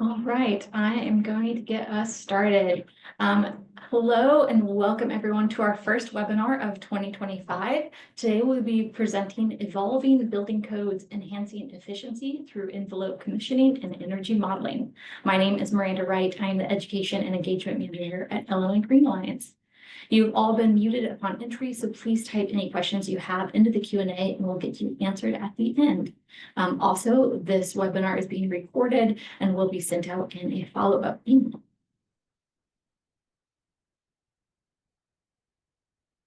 All right, I am going to get us started. Hello and welcome everyone to our first webinar of 2025. Today we'll be presenting Evolving Building Codes, Enhancing Efficiency through Envelope Commissioning and Energy Modeling. My name is Miranda Wright. I am the Education and Engagement Manager at Illinois Green Alliance. You've all been muted upon entry, so please type any questions you have into the Q&A and we'll get you answered at the end. Also, this webinar is being recorded and will be sent out in a follow-up email.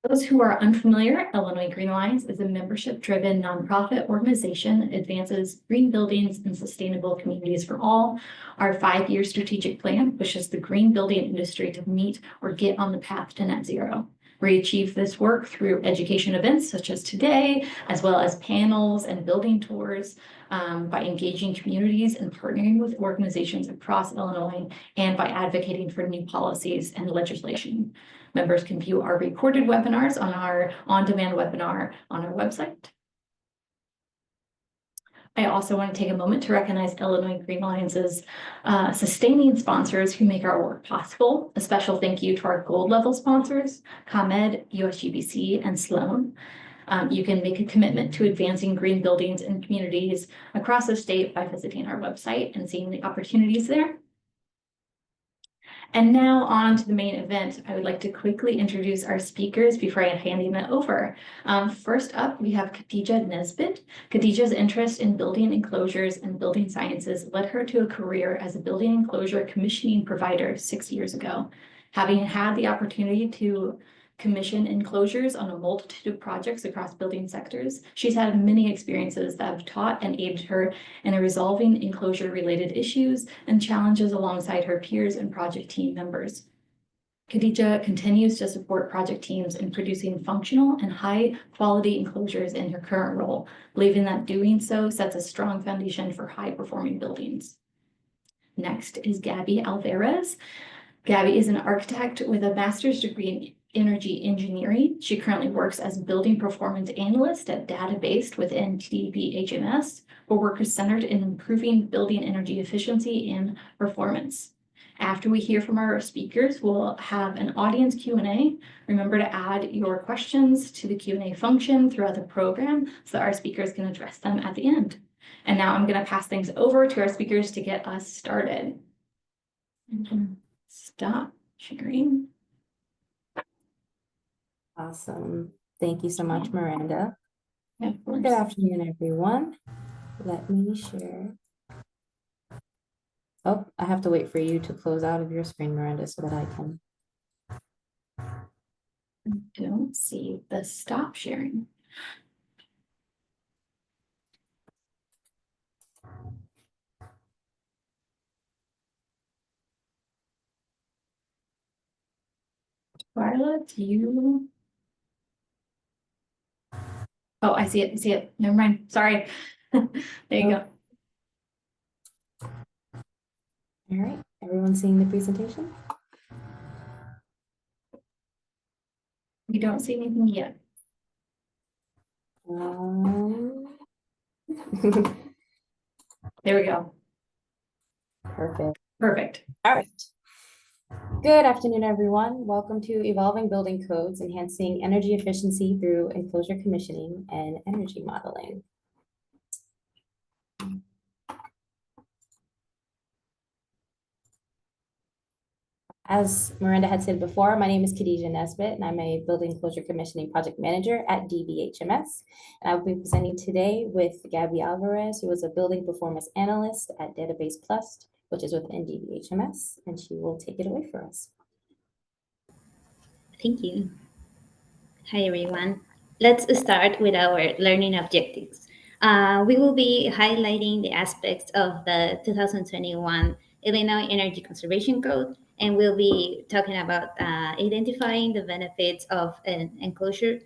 Those who are unfamiliar, Illinois Green Alliance is a membership-driven nonprofit organization that advances green buildings and sustainable communities for all. Our 5-year strategic plan pushes the green building industry to meet or get on the path to net zero. We achieve this work through education events such as today, as well as panels and building tours, by engaging communities and partnering with organizations across Illinois, and by advocating for new policies and legislation. Members can view our recorded webinars on our on-demand webinar on our website. I also want to take a moment to recognize Illinois Green Alliance's sustaining sponsors who make our work possible. A special thank you to our gold level sponsors, ComEd, USGBC, and Sloan. You can make a commitment to advancing green buildings and communities across the state by visiting our website and seeing the opportunities there. And now on to the main event. I would like to quickly introduce our speakers before I handing it over. First up, we have Khadija Nesbitt. Khadija's interest in building enclosures and building sciences led her to a career as a building enclosure commissioning provider 6 years ago. Having had the opportunity to commission enclosures on a multitude of projects across building sectors, she's had many experiences that have taught and aided her in resolving enclosure-related issues and challenges alongside her peers and project team members. Khadija continues to support project teams in producing functional and high-quality enclosures in her current role, believing that doing so sets a strong foundation for high-performing buildings. Next is Gabby Alvarez. Gabby is an architect with a master's degree in energy engineering. She currently works as building performance analyst at Database within DBHMS. Her work is centered in improving building energy efficiency and performance. After we hear from our speakers, we'll have an audience Q&A. Remember to add your questions to the Q&A function throughout the program so that our speakers can address them at the end. And now I'm going to pass things over to our speakers to get us started. Stop sharing. Awesome. Thank you so much, Miranda. Yeah, good afternoon, everyone. Let me share. Oh, I have to wait for you to close out of your screen, Miranda, so that I can. I don't see the stop sharing. Twyla, do you? Oh, I see it. I see it. Never mind. Sorry. There you go. All right. Everyone seeing the presentation? We don't see anything yet. There we go. Perfect. Perfect. All right. Good afternoon, everyone. Welcome to Evolving Building Codes, Enhancing Energy Efficiency through Enclosure Commissioning and Energy Modeling. As Miranda had said before, my name is Khadija Nesbitt, and I'm a Building Enclosure Commissioning Project Manager at DBHMS. And I will be presenting today with Gabby Alvarez, who is a Building Performance Analyst at Database Plus, which is within DBHMS, and she will take it away for us. Thank you. Hi, everyone. Let's start with our learning objectives. We will be highlighting the aspects of the 2021 Illinois Energy Conservation Code, and we'll be talking about identifying the benefits of an enclosure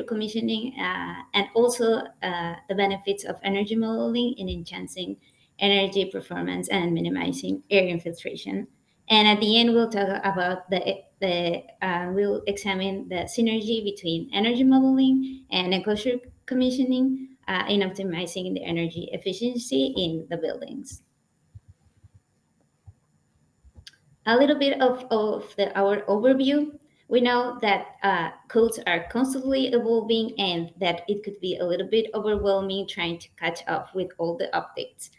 commissioning, and also the benefits of energy modeling in enhancing energy performance and minimizing air infiltration. And at the end, we'll talk about we'll examine the synergy between energy modeling and enclosure commissioning in optimizing the energy efficiency in the buildings. A little bit of our overview. We know that codes are constantly evolving and that it could be a little bit overwhelming trying to catch up with all the updates.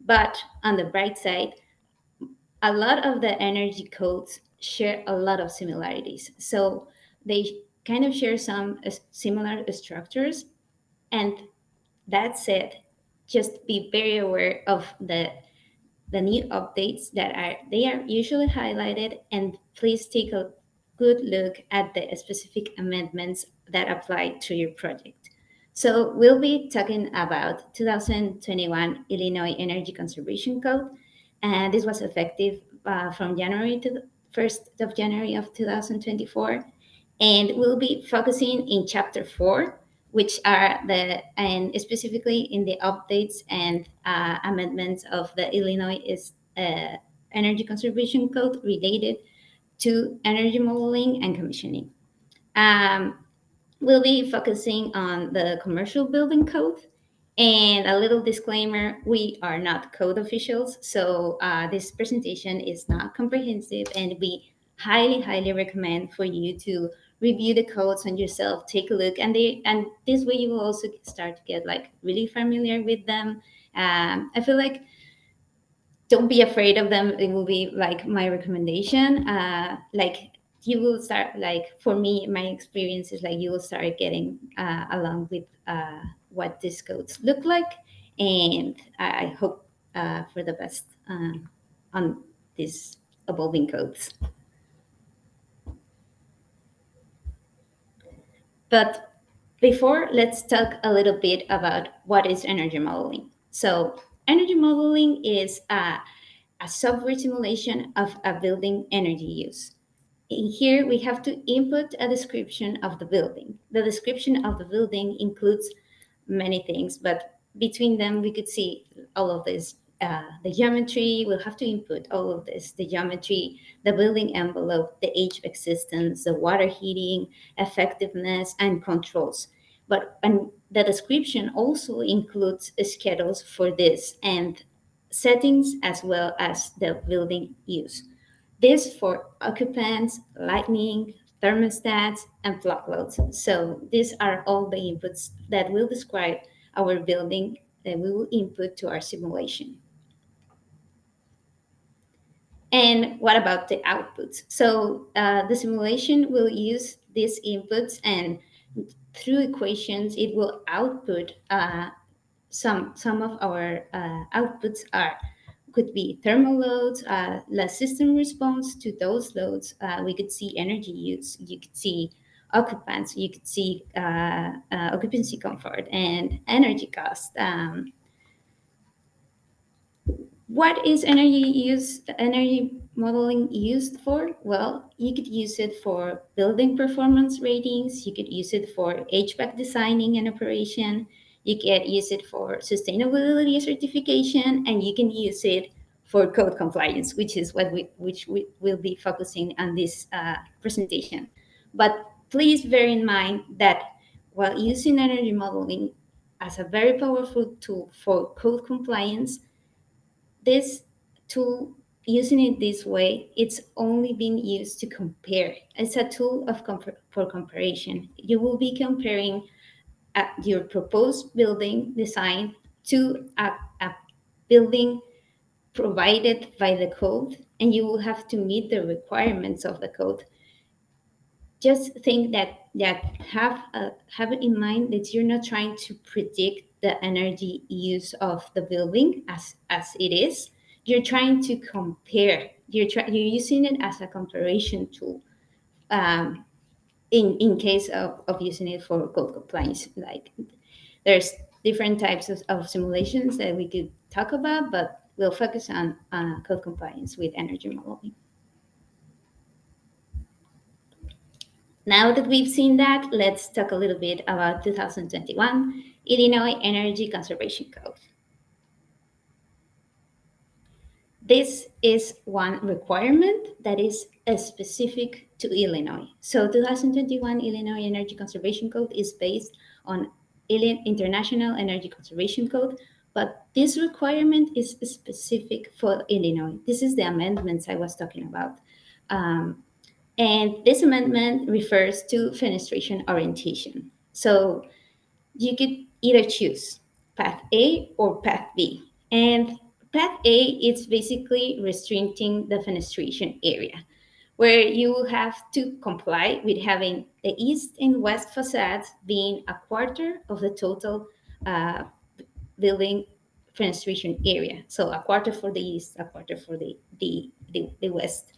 But on the bright side, a lot of the energy codes share a lot of similarities. So they kind of share some similar structures. And that said, just be very aware of the new updates that are usually highlighted, and please take a good look at the specific amendments that apply to your project. So we'll be talking about 2021 Illinois Energy Conservation Code, and this was effective from January to the 1st of January of 2024. And we'll be focusing in chapter 4, which are and specifically in the updates and amendments of the Illinois Energy Conservation Code related to energy modeling and commissioning. We'll be focusing on the commercial building code. And a little disclaimer, we are not code officials, so this presentation is not comprehensive, and we highly recommend for you to review the codes on yourself, take a look, and this way you will also start to get like really familiar with them. I feel like don't be afraid of them. It will be like my recommendation. Like you will start, like for me, my experience is like you will start getting along with what these codes look like, and I hope for the best on these evolving codes. But before, let's talk a little bit about what is energy modeling. So energy modeling is a software simulation of a building energy use. In here, we have to input a description of the building. The description of the building includes many things, but between them, we could see all of this. The geometry, we'll have to input all of this, the geometry, the building envelope, the HVAC systems, the water heating, effectiveness, and controls. And the description also includes schedules for this and settings as well as the building use. This for occupants, lighting, thermostats, and plug loads. So these are all the inputs that will describe our building that we will input to our simulation. And what about the outputs? So the simulation will use these inputs, and through equations, it will output some of our outputs could be thermal loads, the system response to those loads. We could see energy use. You could see occupants. You could see occupancy comfort and energy cost. What is energy modeling used for? Well, you could use it for building performance ratings. You could use it for HVAC designing and operation. You can use it for sustainability certification, and you can use it for code compliance, which is what we will be focusing on this presentation. But please bear in mind that while using energy modeling as a very powerful tool for code compliance, this tool, using it this way, it's only been used to compare. It's a tool for comparison. You will be comparing your proposed building design to a building provided by the code, and you will have to meet the requirements of the code. Just think that have it in mind that you're not trying to predict the energy use of the building as it is. You're trying to compare. You're using it as a comparison tool. In case of using it for code compliance, like there's different types of simulations that we could talk about, but we'll focus on code compliance with energy modeling. Now that we've seen that, let's talk a little bit about 2021 Illinois Energy Conservation Code. This is one requirement that is specific to Illinois. So 2021 Illinois Energy Conservation Code is based on International Energy Conservation Code, But this requirement is specific for Illinois. This is the amendments I was talking about. And this amendment refers to fenestration orientation. So you could either choose path A or path B. And path A is basically restricting the fenestration area, where you will have to comply with having the east and west facades being a quarter of the total uh, building fenestration area. So a quarter for the east, a quarter for the west.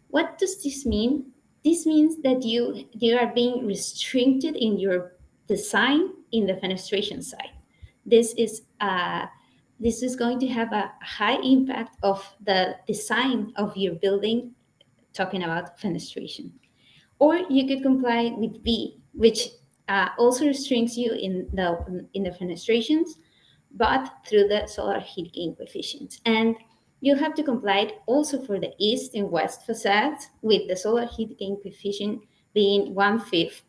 What does this mean? This means that you are being restricted in your design in the fenestration side. This is this is going to have a high impact of the design of your building, talking about fenestration. Or you could comply with B, which also restricts you in the fenestrations, but through the solar heat gain coefficient. And you have to comply also for the east and west facades with the solar heat gain coefficient being 1/5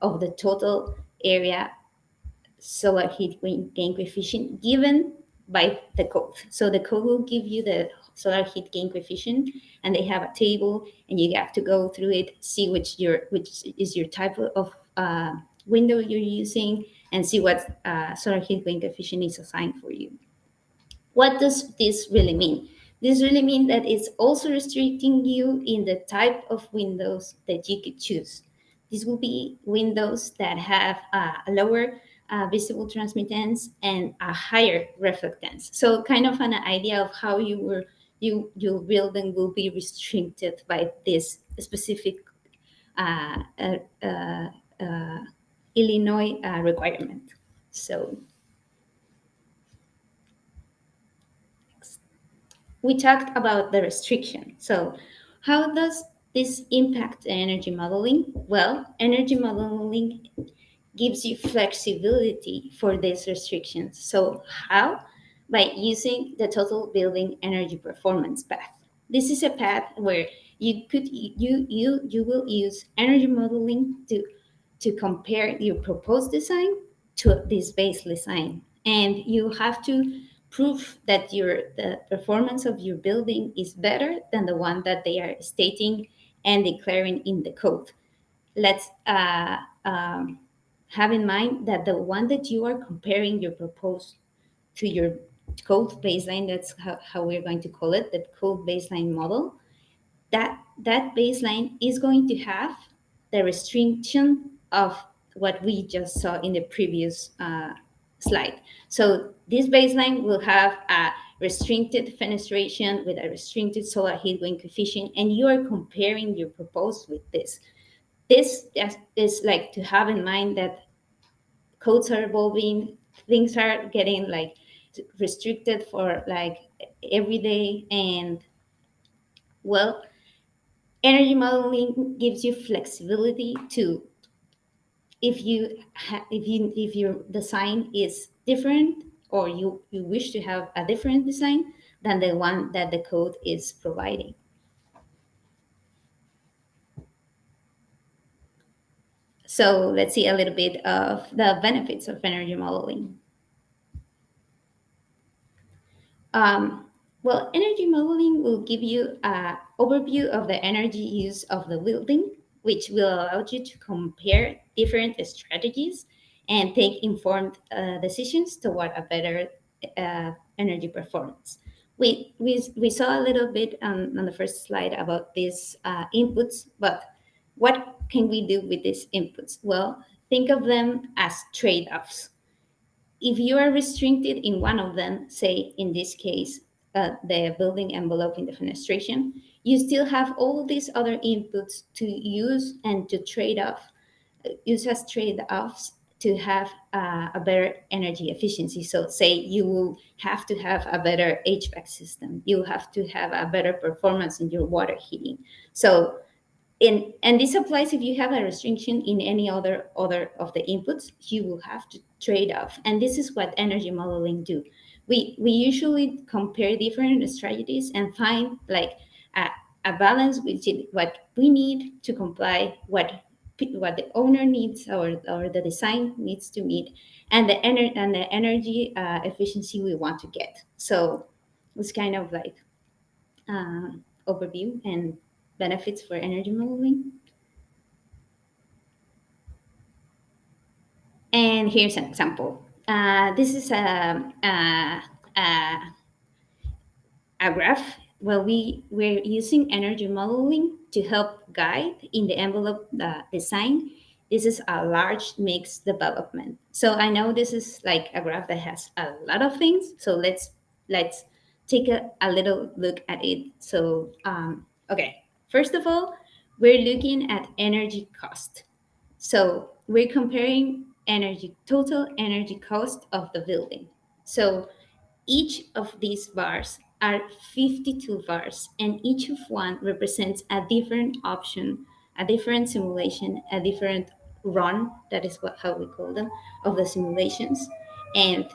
of the total area solar heat gain coefficient given by the code. So the code will give you the solar heat gain coefficient, and they have a table, and you have to go through it, see which is your type of window you're using, and see what solar heat gain coefficient is assigned for you. What does this really mean? This really means that it's also restricting you in the type of windows that you could choose. These will be windows that have a lower visible transmittance and a higher reflectance. So kind of an idea of how your building will be restricted by this specific uh, uh, uh, uh, Illinois requirement. So we talked about the restriction. So, how does this impact energy modeling? Well, energy modeling gives you flexibility for these restrictions. So, how? By using the total building energy performance path. This is a path where you will use energy modeling to compare your proposed design to this base design, and you have to prove that the performance of your building is better than the one that they are stating and declaring in the code. Let's have in mind that the one that you are comparing your proposed to your code baseline, that's how we're going to call it, the code baseline model, that baseline is going to have the restriction of what we just saw in the previous slide. So this baseline will have a restricted fenestration with a restricted solar heat gain coefficient, and you are comparing your proposed with this. This is like to have in mind that codes are evolving, things are getting like restricted for like every day, and well, energy modeling gives you flexibility to if your design is different, or you wish to have a different design than the one that the code is providing. So let's see a little bit of the benefits of energy modeling. Um, well, energy modeling will give you an overview of the energy use of the building, which will allow you to compare different strategies and take informed decisions toward a better energy performance. We saw a little bit on the first slide about these inputs, but what can we do with these inputs? Well, think of them as trade-offs. If you are restricted in one of them, say in this case, the building envelope in the fenestration, you still have all these other inputs to use and to trade off, use as trade-offs to have a better energy efficiency. So say you will have to have a better HVAC system, you have to have a better performance in your water heating. So and this applies if you have a restriction in any other of the inputs, you will have to trade off. And this is what energy modeling do. We usually compare different strategies and find like a balance with what we need to comply, what what the owner needs or the design needs to meet, and the energy efficiency we want to get. So it's kind of like overview and benefits for energy modeling. And here's an example. This is a a graph. Well, we're using energy modeling to help guide in the envelope design. This is a large mixed development. So I know this is like a graph that has a lot of things. So let's take a little look at it. So okay, first of all, we're looking at energy cost. So we're comparing total energy cost of the building. So each of these bars are 52 bars, and each of one represents a different option, a different simulation, a different run. That is how we call them, of the simulations. And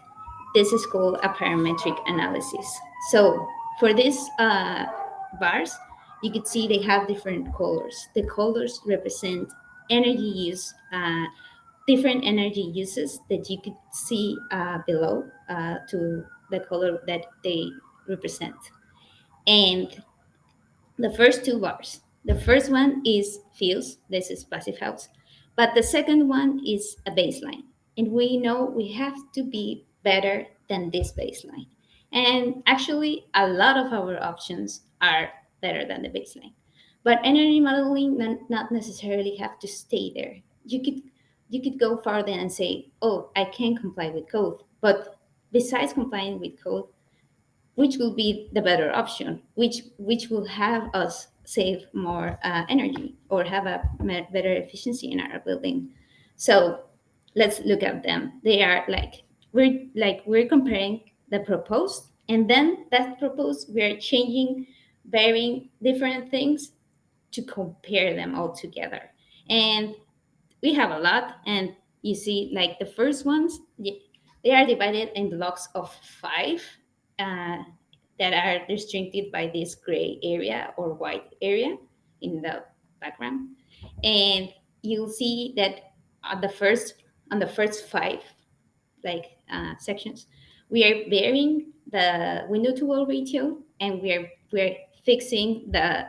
this is called a parametric analysis. So for these bars, you could see they have different colors. The colors represent energy use, different energy uses that you could see below to the color that they represent. And the first two bars, the first one is fields, this is passive house, but the second one is a baseline. And we know we have to be better than this baseline. And actually, a lot of our options are better than the baseline. But energy modeling not necessarily have to stay there. You could go farther and say, oh, I can comply with code. But besides complying with code, which will be the better option, which will have us save more energy or have a better efficiency in our building. So let's look at them. They are we're comparing the proposed, and then that proposed we are changing, varying different things to compare them all together. And we have a lot, and you see like the first ones, they are divided in blocks of 5 uh, that are restricted by this gray area or white area in the background. And you'll see that on the first 5 sections, we are varying the window to wall ratio, and we're fixing uh,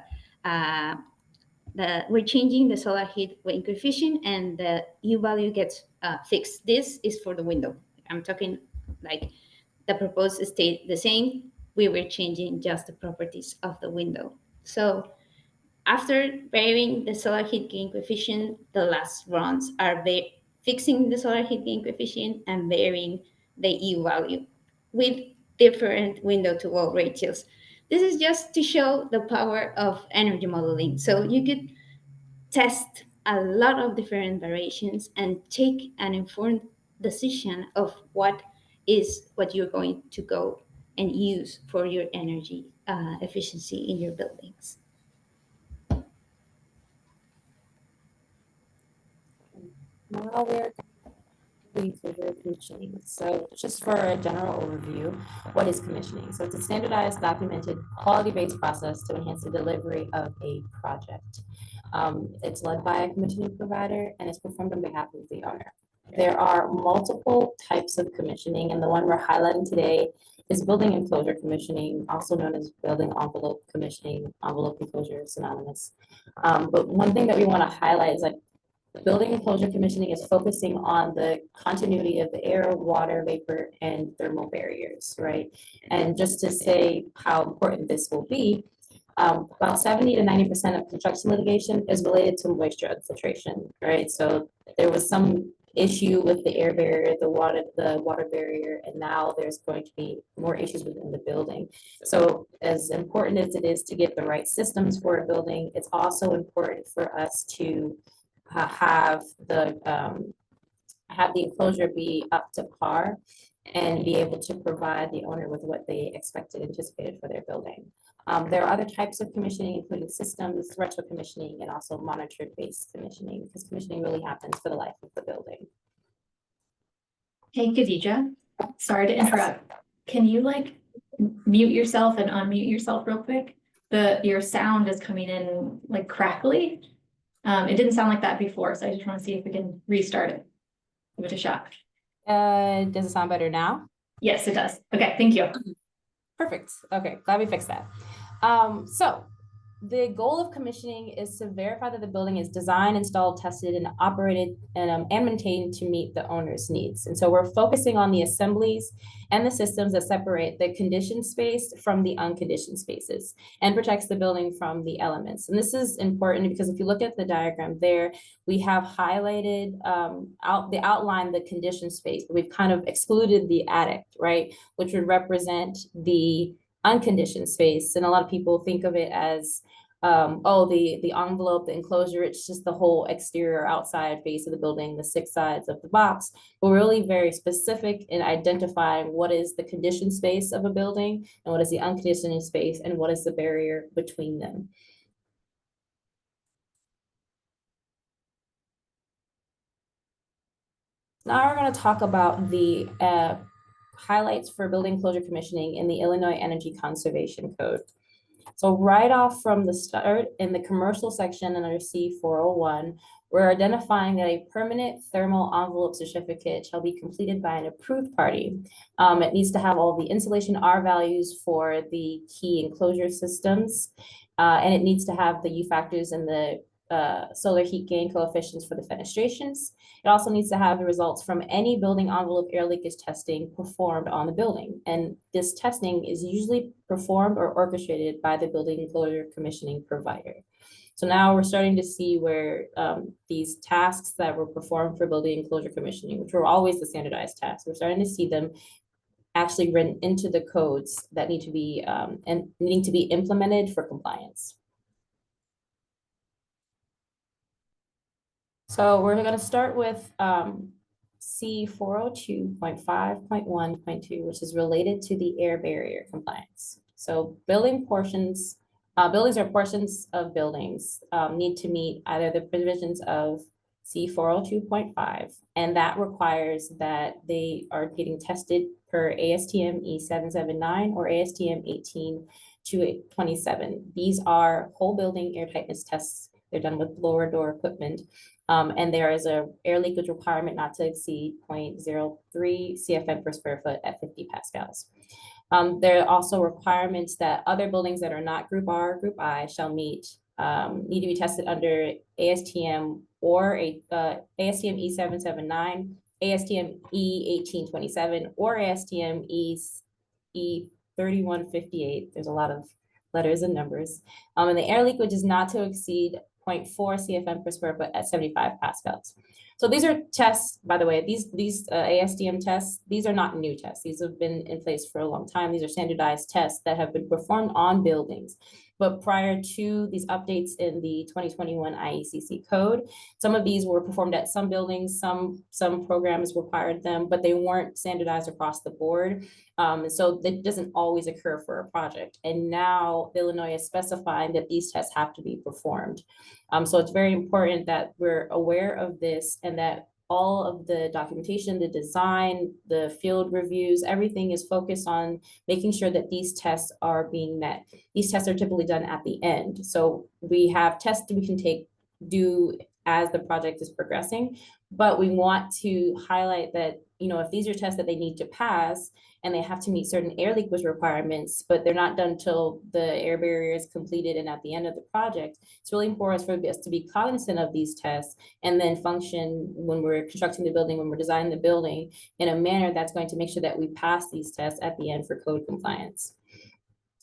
we're changing the solar heat gain coefficient, and the U value gets fixed. This is for the window. I'm talking like the proposed stayed the same. We were changing just the properties of the window. So after varying the solar heat gain coefficient, the last runs are fixing the solar heat gain coefficient and varying the U value with different window to wall ratios. This is just to show the power of energy modeling. So you could test a lot of different variations and take an informed decision of what you're going to go and use for your energy efficiency in your buildings. Now we're going to do commissioning. So just for a general overview, what is commissioning? So it's a standardized, documented, quality-based process to enhance the delivery of a project. It's led by a commissioning provider, and it's performed on behalf of the owner. There are multiple types of commissioning, and the one we're highlighting today is building enclosure commissioning, also known as building envelope commissioning. Envelope enclosure is synonymous. But one thing that we want to highlight is like building enclosure commissioning is focusing on the continuity of the air, water, vapor, and thermal barriers, right? And just to say how important this will be, about 70 to 90% of construction litigation is related to moisture infiltration, right? So there was some issue with the air barrier, the water barrier, and now there's going to be more issues within the building. So as important as it is to get the right systems for a building, it's also important for us to have the enclosure be up to par and be able to provide the owner with what they expected, anticipated for their building. There are other types of commissioning, including systems, retro commissioning, and also monitored based commissioning, because commissioning really happens for the life of the building. Hey, Khadija, sorry to interrupt. Can you like mute yourself and unmute yourself real quick? Your sound is coming in like crackly. It didn't sound like that before, so I just want to see if we can restart it. Give it a shot. Does it sound better now? Yes, it does. Okay, thank you. Perfect. Okay, glad we fixed that. So the goal of commissioning is to verify that the building is designed, installed, tested, and operated and maintained to meet the owner's needs. And so we're focusing on the assemblies and the systems that separate the conditioned space from the unconditioned spaces and protects the building from the elements. And this is important because if you look at the diagram there, we have highlighted the outline, the conditioned space, but we've kind of excluded the attic, right? Which would represent the unconditioned space. And a lot of people think of it as the envelope, the enclosure, it's just the whole exterior outside face of the building, the 6 sides of the box. But we're really very specific in identifying what is the conditioned space of a building and what is the unconditioned space and what is the barrier between them. Now we're going to talk about the highlights for building closure commissioning in the Illinois Energy Conservation Code. So right off from the start in the commercial section under C401, we're identifying that a permanent thermal envelope certificate shall be completed by an approved party. It needs to have all the insulation R values for the key enclosure systems, and it needs to have the U factors and the solar heat gain coefficients for the fenestrations. It also needs to have the results from any building envelope air leakage testing performed on the building. And this testing is usually performed or orchestrated by the building enclosure commissioning provider. So now we're starting to see where these tasks that were performed for building enclosure commissioning, which were always the standardized tasks, we're starting to see them actually written into the codes that need to be and needing to be implemented for compliance. So we're going to start with C402.5.1.2, which is related to the air barrier compliance. So buildings or portions of buildings need to meet either the provisions of C402.5, and that requires that they are getting tested per ASTM E779 or ASTM 18227. These are whole building air tightness tests. They're done with blower door equipment. And there is a air leakage requirement not to exceed 0.03 CFM per square foot at 50 pascals. There are also requirements that other buildings that are not Group R, Group I shall meet, need to be tested under ASTM or ASTM E779, ASTM E1827, or ASTM E3158. There's a lot of letters and numbers. And the air leakage is not to exceed 0.4 CFM per square foot at 75 pascals. So these are tests, by the way, these ASTM tests, these are not new tests. These have been in place for a long time. These are standardized tests that have been performed on buildings. But prior to these updates in the 2021 IECC code, some of these were performed at some buildings, some programs required them, but they weren't standardized across the board. So that doesn't always occur for a project. And now Illinois is specifying that these tests have to be performed. So it's very important that we're aware of this and that all of the documentation, the design, the field reviews, everything is focused on making sure that these tests are being met. These tests are typically done at the end. So we have tests that we can do as the project is progressing, but we want to highlight that, if these are tests that they need to pass and they have to meet certain air leakage requirements, but they're not done until the air barrier is completed and at the end of the project, it's really important for us to be cognizant of these tests and then function when we're constructing the building, when we're designing the building in a manner that's going to make sure that we pass these tests at the end for code compliance.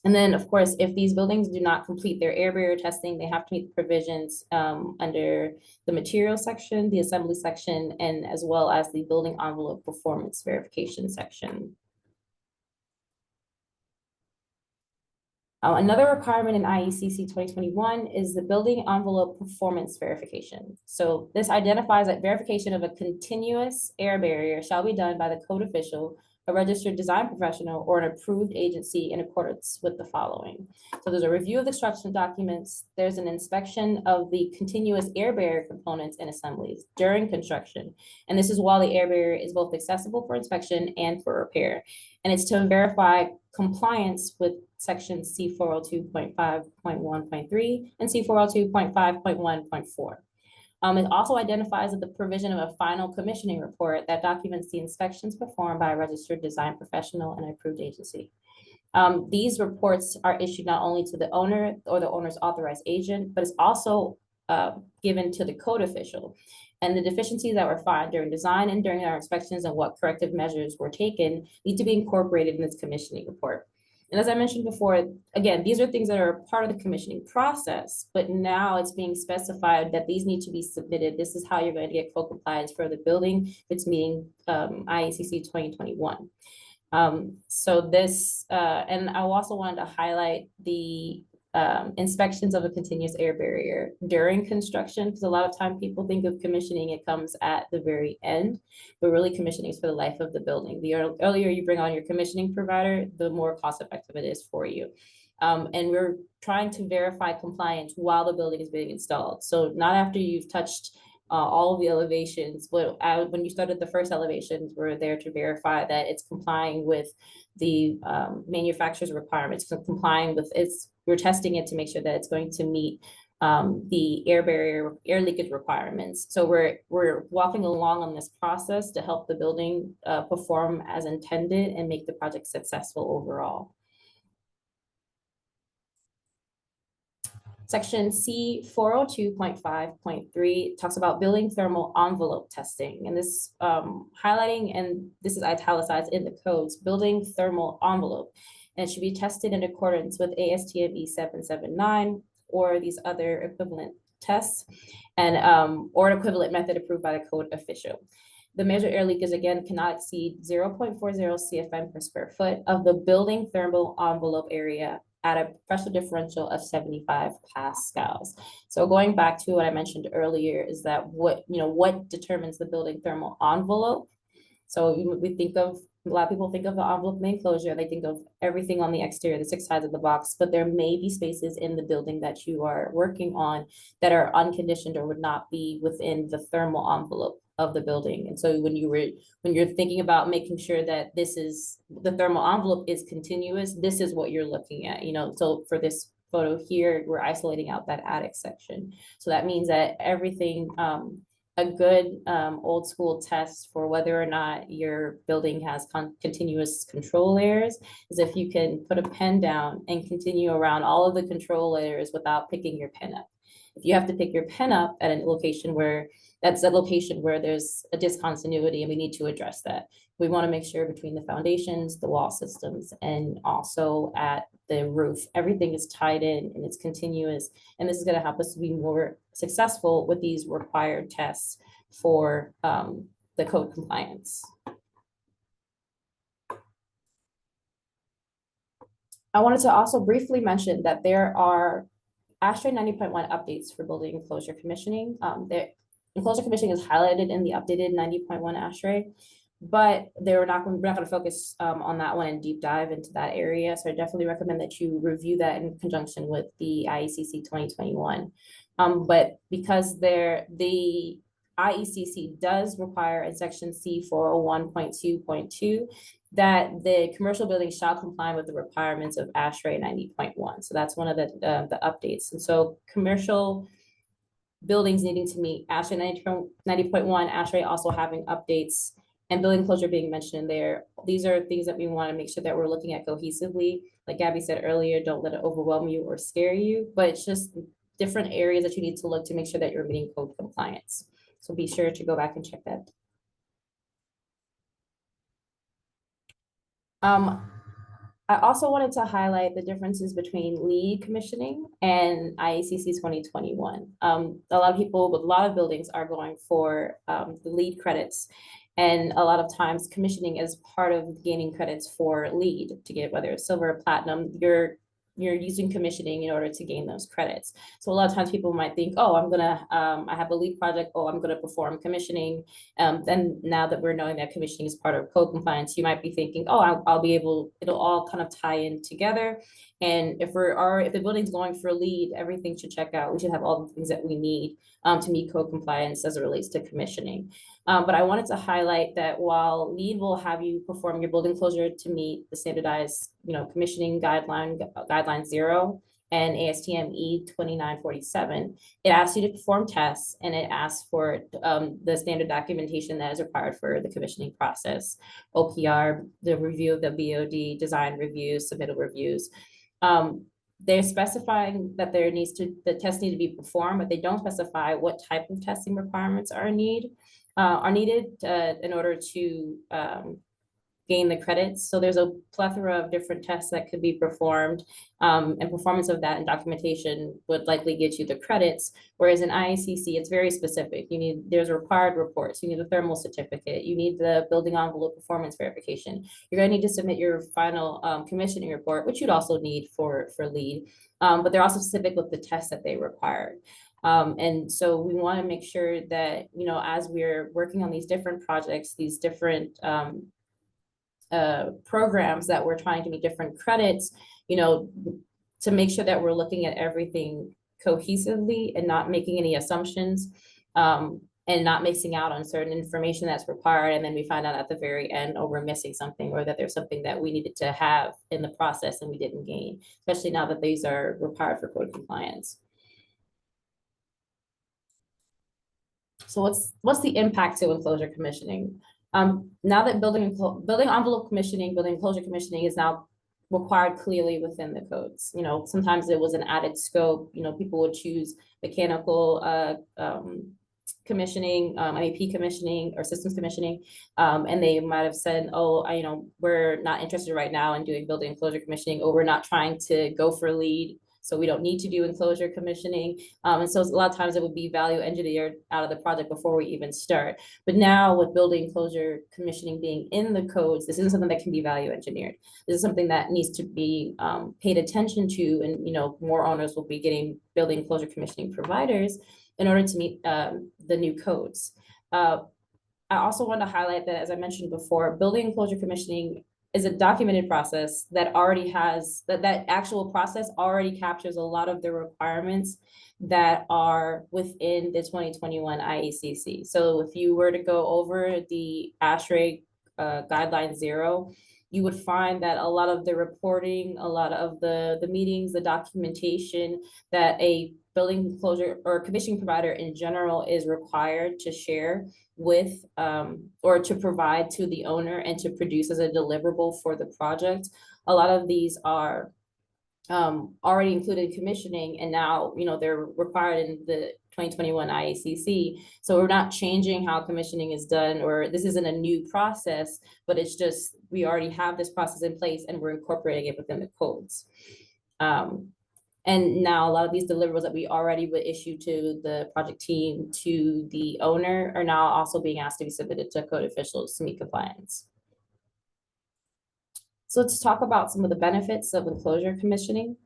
And then, of course, if these buildings do not complete their air barrier testing, they have to meet the provisions under the material section, the assembly section, and as well as the building envelope performance verification section. Another requirement in IECC 2021 is the building envelope performance verification. So this identifies that verification of a continuous air barrier shall be done by the code official, a registered design professional, or an approved agency in accordance with the following. So there's a review of the construction documents. There's an inspection of the continuous air barrier components and assemblies during construction. And this is while the air barrier is both accessible for inspection and for repair. And it's to verify compliance with section C402.5.1.3 and C402.5.1.4. It also identifies that the provision of a final commissioning report that documents the inspections performed by a registered design professional and approved agency. These reports are issued not only to the owner or the owner's authorized agent, but it's also given to the code official. And the deficiencies that were found during design and during our inspections and what corrective measures were taken need to be incorporated in this commissioning report. And as I mentioned before, again, these are things that are part of the commissioning process, but now it's being specified that these need to be submitted. This is how you're going to get code compliance for the building if it's meeting IECC 2021. So this, and I also wanted to highlight the inspections of a continuous air barrier during construction, because a lot of time people think of commissioning, it comes at the very end, but really commissioning is for the life of the building. The earlier you bring on your commissioning provider, the more cost effective it is for you. And we're trying to verify compliance while the building is being installed. So not after you've touched all of the elevations, but when you started the first elevations, we're there to verify that it's complying with the manufacturer's requirements, so complying with we're testing it to make sure that it's going to meet the air barrier, air leakage requirements. So we're walking along on this process to help the building perform as intended and make the project successful overall. Section C 402.5.3 talks about building thermal envelope testing. And this highlighting, and this is italicized in the codes, building thermal envelope. And it should be tested in accordance with ASTM E779 or these other equivalent tests, and or an equivalent method approved by the code official. The measured air leakage, again, cannot exceed 0.40 CFM per square foot of the building thermal envelope area at a pressure differential of 75 pascals. So going back to what I mentioned earlier is that what determines the building thermal envelope. So we think of, a lot of people think of the envelope main enclosure, they think of everything on the exterior, the 6 sides of the box, but there may be spaces in the building that you are working on that are unconditioned or would not be within the thermal envelope of the building. And so when you're thinking about making sure that the thermal envelope is continuous, this is what you're looking at, so for this photo here, we're isolating out that attic section. So that means that everything, a good old school test for whether or not your building has continuous control layers is if you can put a pen down and continue around all of the control layers without picking your pen up. If you have to pick your pen up at a location where there's a discontinuity, and we need to address that. We want to make sure between the foundations, the wall systems, and also at the roof, everything is tied in and it's continuous. And this is going to help us to be more successful with these required tests for the code compliance. I wanted to also briefly mention that there are ASHRAE 90.1 updates for building enclosure commissioning. The enclosure commissioning is highlighted in the updated 90.1 ASHRAE, but we're not going to focus on that one and deep dive into that area. So I definitely recommend that you review that in conjunction with the IECC 2021. But because the IECC does require in section C 401.2.2 that the commercial building shall comply with the requirements of ASHRAE 90.1. So that's one of the updates. And so commercial buildings needing to meet ASHRAE 90.1, ASHRAE also having updates, and building closure being mentioned in there. These are things that we want to make sure that we're looking at cohesively. Like Gabby said earlier, don't let it overwhelm you or scare you, but it's just different areas that you need to look to make sure that you're meeting code compliance. So be sure to go back and check that. I also wanted to highlight the differences between LEED commissioning and IECC 2021. A lot of people with a lot of buildings are going for the LEED credits. And a lot of times commissioning is part of gaining credits for LEED to get, whether it's silver or platinum, you're using commissioning in order to gain those credits. So a lot of times people might think, oh, I have a LEED project, oh, I'm gonna perform commissioning. Then now that we're knowing that commissioning is part of code compliance, you might be thinking, oh, it'll all kind of tie in together. And if the building's going for LEED, everything should check out. We should have all the things that we need to meet code compliance as it relates to commissioning. But I wanted to highlight that while LEED will have you perform your building closure to meet the standardized, commissioning guideline 0, and ASTM E2947, it asks you to perform tests, and it asks for the standard documentation that is required for the commissioning process, OPR, the review of the BOD, design reviews, submittal reviews. They're specifying that the tests need to be performed, but they don't specify what type of testing requirements are needed in order to gain the credits. So there's a plethora of different tests that could be performed, and performance of that and documentation would likely get you the credits. Whereas in IACC, it's very specific. There's required reports. You need a thermal certificate. You need the building envelope performance verification. You're going to need to submit your final commissioning report, which you'd also need for LEED. But they're also specific with the tests that they require. And so we want to make sure that, as we're working on these different projects, these different programs that we're trying to meet different credits, to make sure that we're looking at everything cohesively and not making any assumptions, and not mixing out on certain information that's required. And then we find out at the very end, oh, we're missing something, or that there's something that we needed to have in the process and we didn't gain, especially now that these are required for code compliance. So what's the impact to enclosure commissioning? Now that building envelope commissioning, building enclosure commissioning is now required clearly within the codes. Sometimes it was an added scope. People would choose mechanical commissioning, MEP commissioning, or systems commissioning, and they might have said, oh, we're not interested right now in doing building enclosure commissioning, or we're not trying to go for LEED, so we don't need to do enclosure commissioning. And so a lot of times it would be value engineered out of the project before we even start. But now with building enclosure commissioning being in the codes, this isn't something that can be value engineered. This is something that needs to be paid attention to, and more owners will be getting building enclosure commissioning providers in order to meet the new codes. I also want to highlight that, as I mentioned before, building enclosure commissioning is a documented process that already has, that actual process already captures a lot of the requirements that are within the 2021 IACC. So if you were to go over the ASHRAE guideline 0, you would find that a lot of the reporting, a lot of the meetings, the documentation that a building enclosure or commissioning provider in general is required to share with or to provide to the owner and to produce as a deliverable for the project. A lot of these are already included in commissioning, and now they're required in the 2021 IACC. So we're not changing how commissioning is done, or this isn't a new process, but it's just we already have this process in place and we're incorporating it within the codes. And now a lot of these deliverables that we already would issue to the project team, to the owner, are now also being asked to be submitted to code officials to meet compliance. So let's talk about some of the benefits of enclosure commissioning.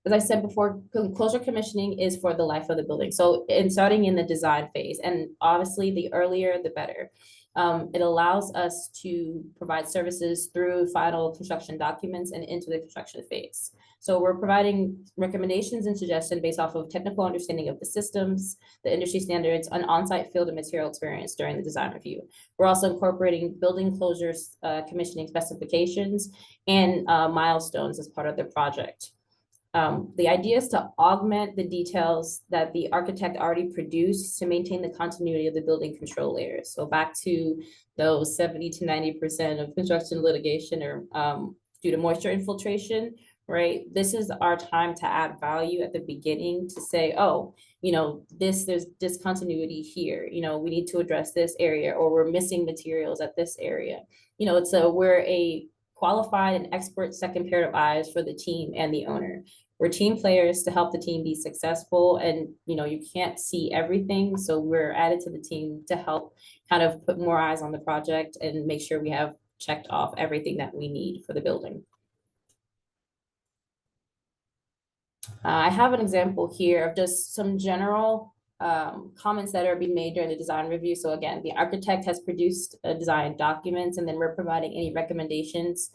As I said before, enclosure commissioning is for the life of the building. So starting in the design phase, and obviously the earlier, the better. It allows us to provide services through final construction documents and into the construction phase. So we're providing recommendations and suggestions based off of technical understanding of the systems, the industry standards, and on-site field and material experience during the design review. We're also incorporating building closures, commissioning specifications, and milestones as part of the project. The idea is to augment the details that the architect already produced to maintain the continuity of the building control layers. So back to those 70 to 90% of construction litigation are due to moisture infiltration, right? This is our time to add value at the beginning to say, oh, there's discontinuity here. We need to address this area, or we're missing materials at this area. We're a qualified and expert second pair of eyes for the team and the owner. We're team players to help the team be successful, and you can't see everything, so we're added to the team to help kind of put more eyes on the project and make sure we have checked off everything that we need for the building. I have an example here of just some general comments that are being made during the design review. So again, the architect has produced a design documents, and then we're providing any recommendations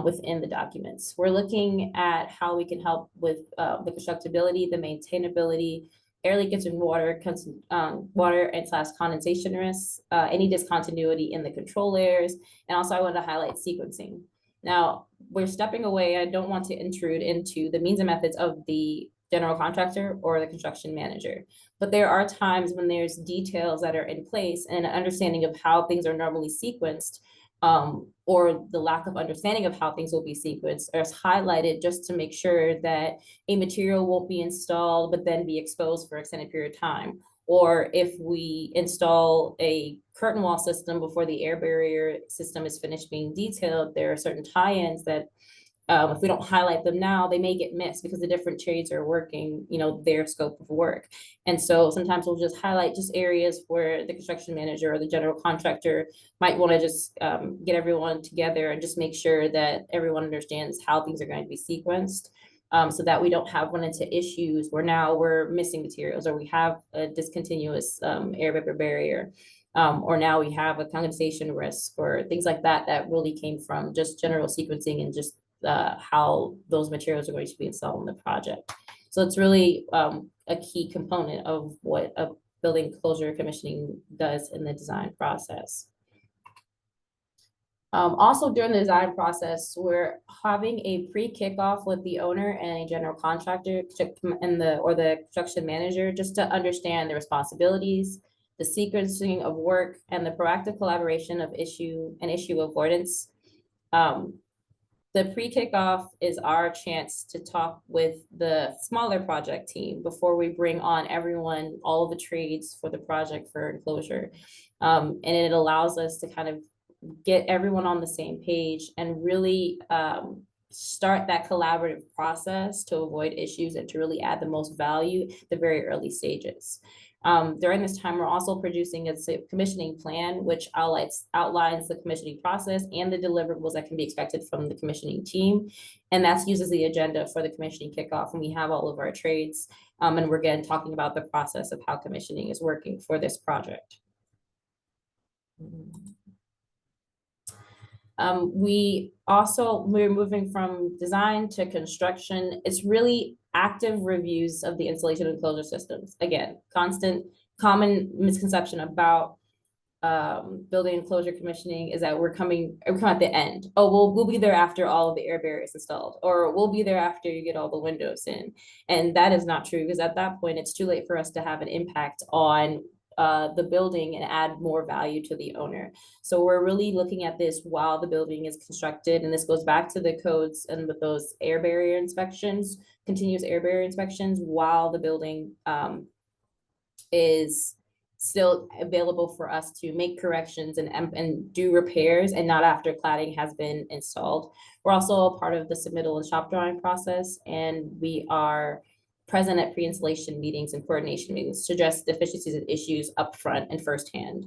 within the documents. We're looking at how we can help with the constructability, the maintainability, air leakage and water and / condensation risks, any discontinuity in the control layers. And also I wanted to highlight sequencing. Now, we're stepping away. I don't want to intrude into the means and methods of the general contractor or the construction manager. But there are times when there's details that are in place and an understanding of how things are normally sequenced, or the lack of understanding of how things will be sequenced is highlighted just to make sure that a material won't be installed but then be exposed for an extended period of time. Or if we install a curtain wall system before the air barrier system is finished being detailed, there are certain tie-ins that if we don't highlight them now, they may get missed because the different trades are working, their scope of work. And so sometimes we'll just highlight just areas where the construction manager or the general contractor might want to just get everyone together and just make sure that everyone understands how things are going to be sequenced. So that we don't have run into issues where now we're missing materials or we have a discontinuous air vapor barrier. Or now we have a condensation risk or things like that that really came from just general sequencing and just how those materials are going to be installed in the project. So it's really a key component of what a building closure commissioning does in the design process. Also during the design process, we're having a pre-kickoff with the owner and a general contractor and the construction manager just to understand the responsibilities, the sequencing of work, and the proactive collaboration of issue avoidance. The pre-kickoff is our chance to talk with the smaller project team before we bring on everyone, all of the trades for the project for enclosure. And it allows us to kind of get everyone on the same page and really start that collaborative process to avoid issues and to really add the most value at the very early stages. During this time, we're also producing a commissioning plan, which outlines the commissioning process and the deliverables that can be expected from the commissioning team. And that's used as the agenda for the commissioning kickoff. And we have all of our trades. And we're again talking about the process of how commissioning is working for this project. We're moving from design to construction. It's really active reviews of the installation of enclosure systems. Again, common misconception about building enclosure commissioning is that we come at the end. Oh, we'll be there after all of the air barriers installed, or we'll be there after you get all the windows in. And that is not true, because at that point, it's too late for us to have an impact on the building and add more value to the owner. So we're really looking at this while the building is constructed. And this goes back to the codes and with those air barrier inspections, continuous air barrier inspections, while the building is still available for us to make corrections and do repairs, and not after cladding has been installed. We're also a part of the submittal and shop drawing process, and we are present at pre-installation meetings and coordination meetings to address deficiencies and issues upfront and firsthand.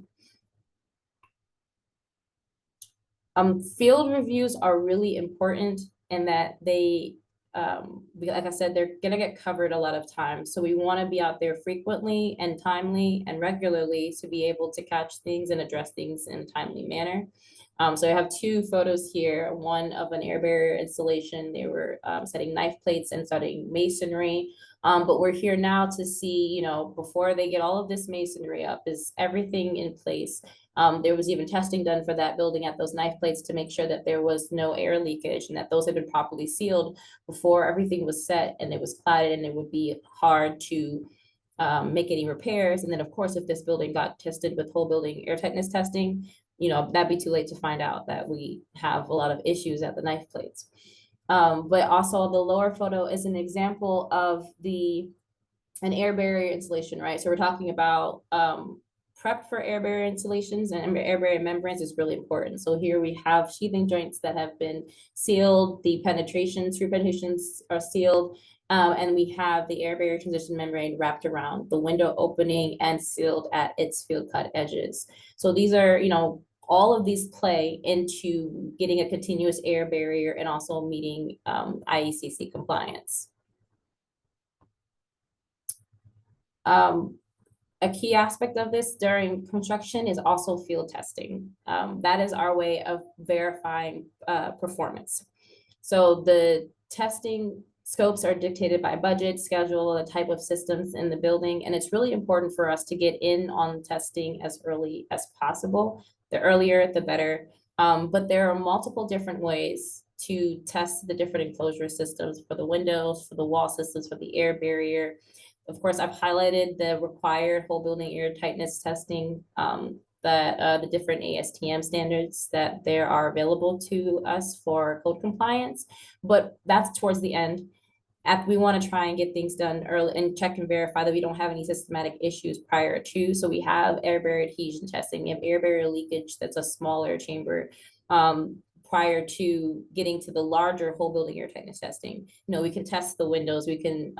Field reviews are really important in that they, like I said, they're gonna get covered a lot of times. So we wanna be out there frequently and timely and regularly to be able to catch things and address things in a timely manner. So I have two photos here, one of an air barrier installation. They were setting knife plates and setting masonry. But we're here now to see, before they get all of this masonry up, is everything in place? There was even testing done for that building at those knife plates to make sure that there was no air leakage and that those had been properly sealed before everything was set and it was cladded, and it would be hard to make any repairs. And then of course, if this building got tested with whole building air tightness testing, that'd be too late to find out that we have a lot of issues at the knife plates. But also the lower photo is an example of an air barrier installation, right? So we're talking about prep for air barrier installations, and air barrier membranes is really important. So here we have sheathing joints that have been sealed, the screw penetrations are sealed, and we have the air barrier transition membrane wrapped around the window opening and sealed at its field cut edges. So these are, all of these play into getting a continuous air barrier and also meeting IECC compliance. A key aspect of this during construction is also field testing. That is our way of verifying performance. So the testing scopes are dictated by budget, schedule, the type of systems in the building, and it's really important for us to get in on testing as early as possible. The earlier, the better. But there are multiple different ways to test the different enclosure systems for the windows, for the wall systems, for the air barrier. Of course, I've highlighted the required whole building air tightness testing, the different ASTM standards that there are available to us for code compliance, but that's towards the end. We want to try and get things done early and check and verify that we don't have any systematic issues prior to. So we have air barrier adhesion testing, we have air barrier leakage, that's a smaller chamber, prior to getting to the larger whole building air tightness testing. We can test the windows, we can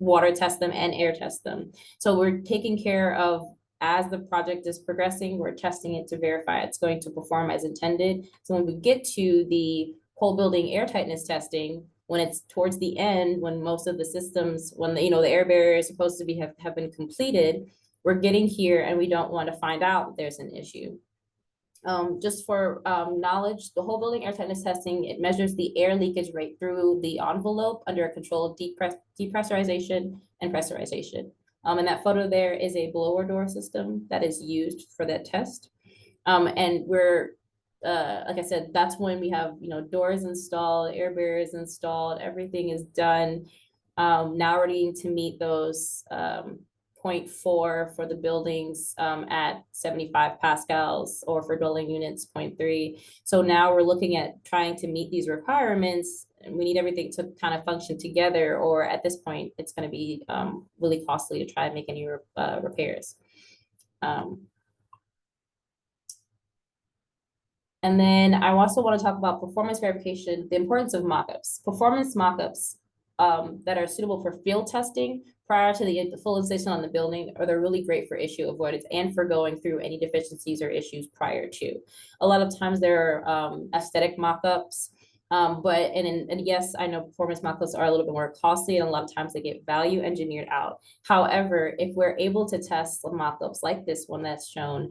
water test them and air test them. So we're taking care of, as the project is progressing, we're testing it to verify it's going to perform as intended. So when we get to the whole building air tightness testing, when it's towards the end, when most of the systems, when the air barrier is supposed to be have been completed, we're getting here and we don't want to find out there's an issue. Just for knowledge, the whole building air tightness testing, it measures the air leakage rate through the envelope under a controlled depressurization and pressurization. And that photo there is a blower door system that is used for that test. And we're, like I said, that's when we have, doors installed, air barriers installed, everything is done. Now we're needing to meet those 0.4 for the buildings at 75 pascals, or for dwelling units 0.3. So now we're looking at trying to meet these requirements, and we need everything to kind of function together, or at this point, it's going to be really costly to try and make any repairs. And then I also want to talk about performance verification, the importance of mockups. Performance mockups that are suitable for field testing prior to the full installation on the building, or they're really great for issue avoidance and for going through any deficiencies or issues prior to. A lot of times there are aesthetic mockups, but yes, I know performance mockups are a little bit more costly, and a lot of times they get value engineered out. However, if we're able to test mockups like this one that's shown,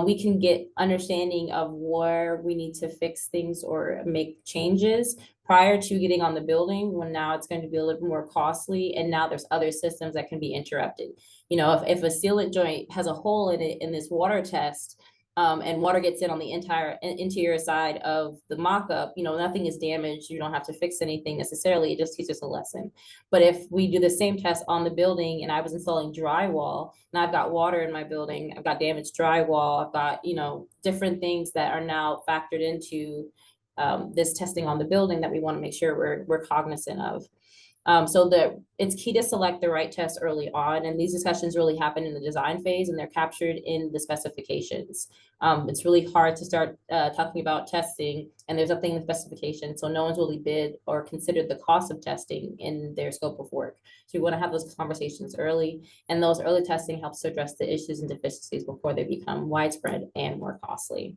we can get understanding of where we need to fix things or make changes prior to getting on the building, when now it's going to be a little more costly, and now there's other systems that can be interrupted. If a sealant joint has a hole in it in this water test, and water gets in on the entire interior side of the mock-up, nothing is damaged. You don't have to fix anything necessarily. It just teaches a lesson. But if we do the same test on the building, and I was installing drywall, and I've got water in my building, I've got damaged drywall, I've got, different things that are now factored into this testing on the building that we want to make sure we're cognizant of. So that it's key to select the right test early on, and these discussions really happen in the design phase, and they're captured in the specifications. It's really hard to start talking about testing and there's nothing in the specification, so no one's really bid or considered the cost of testing in their scope of work. So we want to have those conversations early, and those early testing helps to address the issues and deficiencies before they become widespread and more costly.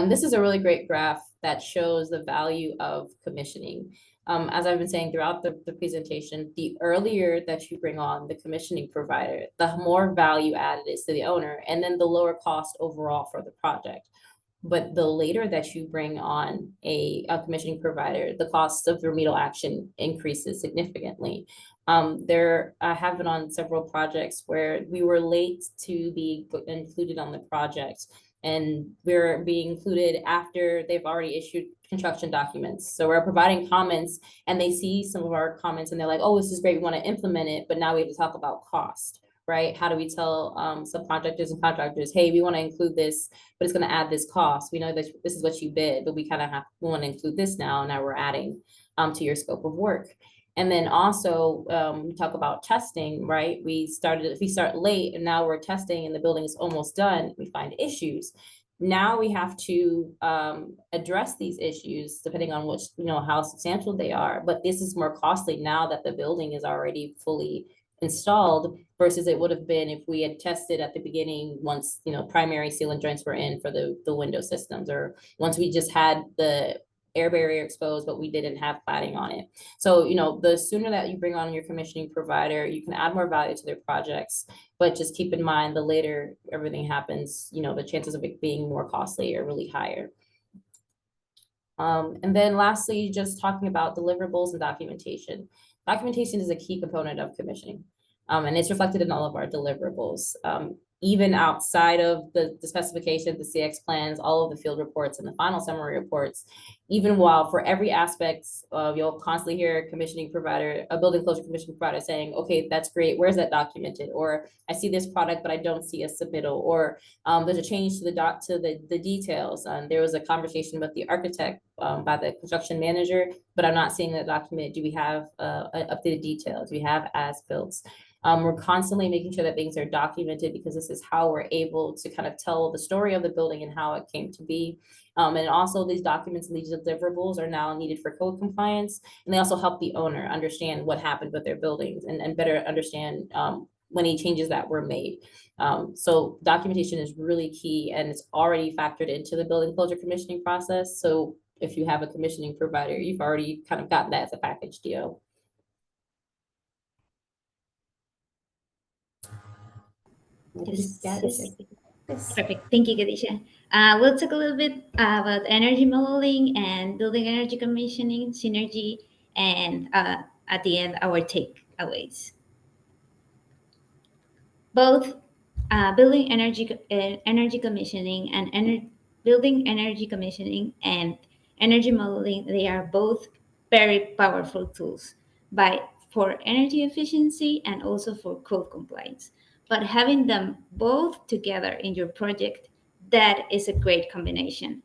This is a really great graph that shows the value of commissioning. As I've been saying throughout the presentation, the earlier that you bring on the commissioning provider, the more value added is to the owner, and then the lower cost overall for the project. But the later that you bring on a commissioning provider, the cost of remedial action increases significantly. I have been on several projects where we were late to be included on the project, and we're being included after they've already issued construction documents. So we're providing comments, and they see some of our comments and they're like, oh, this is great, we want to implement it, but now we have to talk about cost, right? How do we tell subcontractors and contractors, hey, we want to include this, but it's going to add this cost. We know that this is what you bid, but we want to include this now, and now we're adding to your scope of work. And then also we talk about testing, right? If we start late and now we're testing and the building is almost done, we find issues. Now we have to address these issues depending on which, how substantial they are. But this is more costly now that the building is already fully installed versus it would have been if we had tested at the beginning once, primary sealant joints were in for the window systems, or once we just had the air barrier exposed, but we didn't have cladding on it. So, the sooner that you bring on your commissioning provider, you can add more value to their projects, but just keep in mind the later everything happens, the chances of it being more costly are really higher. And then lastly, just talking about deliverables and documentation. Documentation is a key component of commissioning, and it's reflected in all of our deliverables. even outside of the specification, the CX plans, all of the field reports and the final summary reports, even while for every aspect, you'll constantly hear a commissioning provider, a building closure commissioning provider saying, okay, that's great, where's that documented? Or I see this product, but I don't see a submittal, or there's a change to the details. There was a conversation with the architect by the construction manager, but I'm not seeing that document. Do we have updated details? Do we have as-built? We're constantly making sure that things are documented because this is how we're able to kind of tell the story of the building and how it came to be. And also these documents and these deliverables are now needed for code compliance. And they also help the owner understand what happened with their buildings and better understand when any changes that were made. So documentation is really key, and it's already factored into the building closure commissioning process. So if you have a commissioning provider, you've already kind of gotten that as a package deal. Yes. Yes. Perfect. Thank you, Khadija. We'll talk a little bit about energy modeling and building energy commissioning, synergy, and at the end, our takeaways. Both building energy commissioning and building energy commissioning and energy modeling, they are both very powerful tools for energy efficiency and also for code compliance. But having them both together in your project, that is a great combination,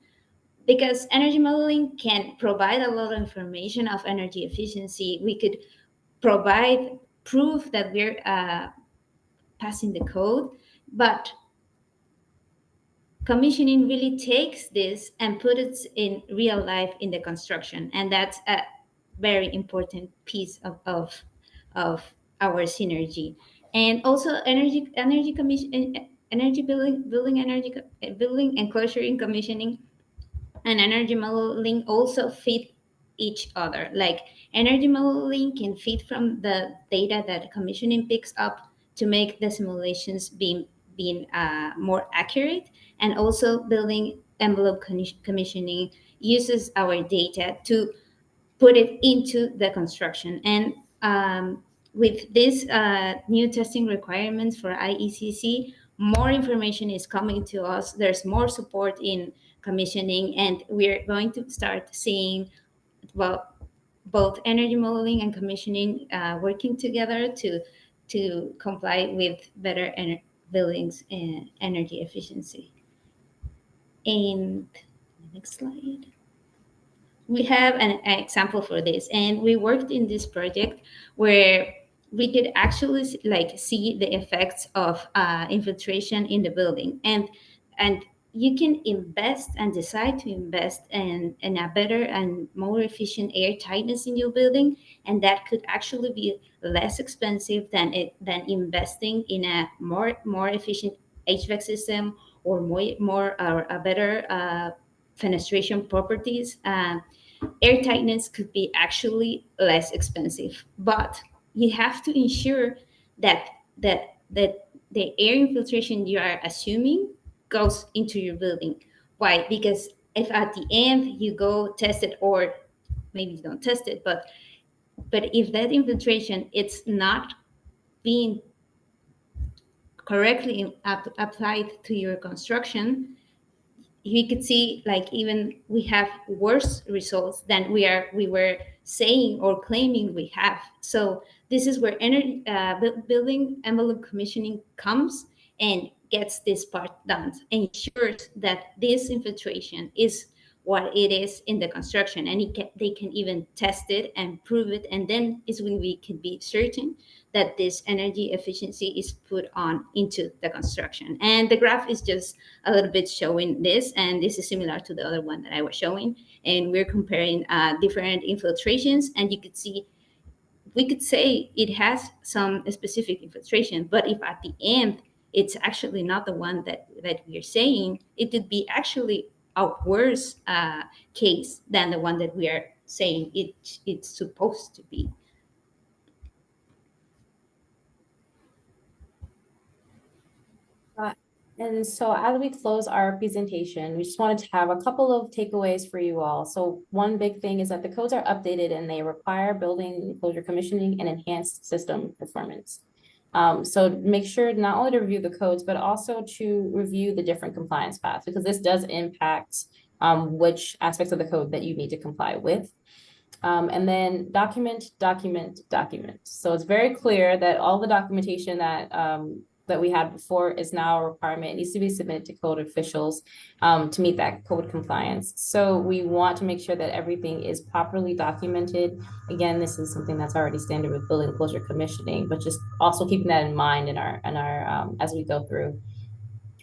because energy modeling can provide a lot of information of energy efficiency. We could provide proof that we're passing the code, but commissioning really takes this and put it in real life in the construction, and that's a very important piece of our synergy. And also energy commission, energy building enclosure in commissioning and energy modeling also fit each other. Like energy modeling can feed from the data that commissioning picks up to make the simulations being more accurate, and also building envelope commissioning uses our data to put it into the construction. And with this new testing requirements for IECC, more information is coming to us. There's more support in commissioning, and we're going to start seeing, well, both energy modeling and commissioning working together to comply with better buildings and energy efficiency. And next slide. We have an example for this, and we worked in this project where we could actually see the effects of infiltration in the building, and you can invest and decide to invest in a better and more efficient air tightness in your building, and that could actually be less expensive than investing in a more efficient HVAC system or a better fenestration properties. Air tightness could be actually less expensive, but you have to ensure that the air infiltration you are assuming goes into your building. Why? Because if at the end you go test it, or maybe you don't test it, but if that infiltration it's not being correctly applied to your construction, you could see like even we have worse results than we were saying or claiming we have. So this is where building envelope commissioning comes and gets this part done, ensures that this infiltration is what it is in the construction, and they can even test it and prove it, and then is when we can be certain that this energy efficiency is put on into the construction. And the graph is just a little bit showing this, and this is similar to the other one that I was showing, and we're comparing different infiltrations, and you could see we could say it has some specific infiltration, but if at the end it's actually not the one that we're saying, it would be actually a worse case than the one that we are saying it's supposed to be. And so as we close our presentation, we just wanted to have a couple of takeaways for you all. So one big thing is that the codes are updated and they require building enclosure commissioning and enhanced system performance. So make sure not only to review the codes, but also to review the different compliance paths, because this does impact which aspects of the code that you need to comply with. And then document. So it's very clear that all the documentation that we had before is now a requirement. It needs to be submitted to code officials to meet that code compliance. So we want to make sure that everything is properly documented. Again, this is something that's already standard with building closure commissioning, but just also keeping that in mind in our as we go through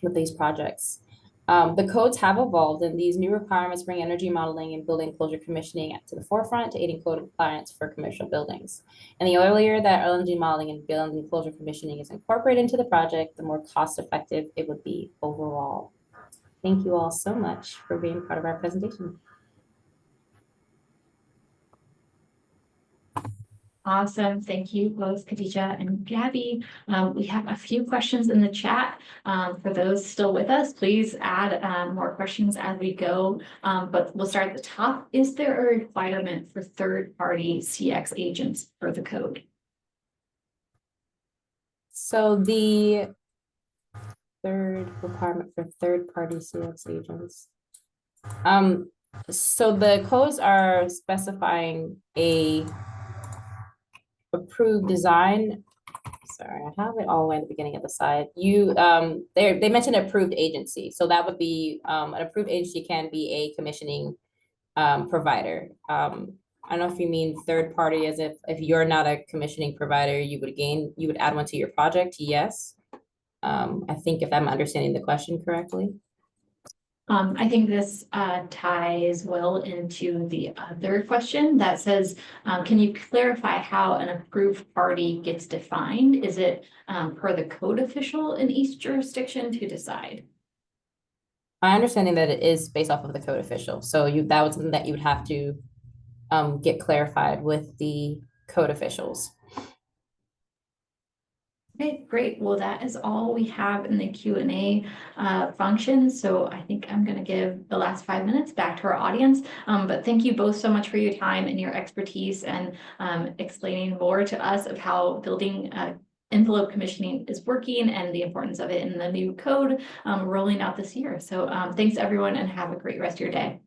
with these projects. The codes have evolved, and these new requirements bring energy modeling and building closure commissioning to the forefront to aiding code compliance for commercial buildings. And the earlier that energy modeling and building closure commissioning is incorporated into the project, the more cost effective it would be overall. Thank you all so much for being part of our presentation. Awesome. Thank you both, Khadija and Gabby. We have a few questions in the chat. For those still with us, please add more questions as we go. But we'll start at the top. Is there a requirement for third-party CX agents for the code? So the third requirement for third-party CX agents. So the codes are specifying a approved design. Sorry, I have it all the way at the beginning of the slide. They mentioned approved agency. So that would be an approved agency can be a commissioning provider. I don't know if you mean third party as if you're not a commissioning provider, you would add one to your project. Yes. I think if I'm understanding the question correctly. I think this ties well into the other question that says, can you clarify how an approved party gets defined? Is it per the code official in each jurisdiction to decide? My understanding that it is based off of the code official. So that was something that you would have to get clarified with the code officials. Okay, great. Well, that is all we have in the Q&A function. So I think I'm going to give the last 5 minutes back to our audience. But thank you both so much for your time and your expertise and explaining more to us of how building envelope commissioning is working and the importance of it in the new code rolling out this year. So thanks everyone and have a great rest of your day.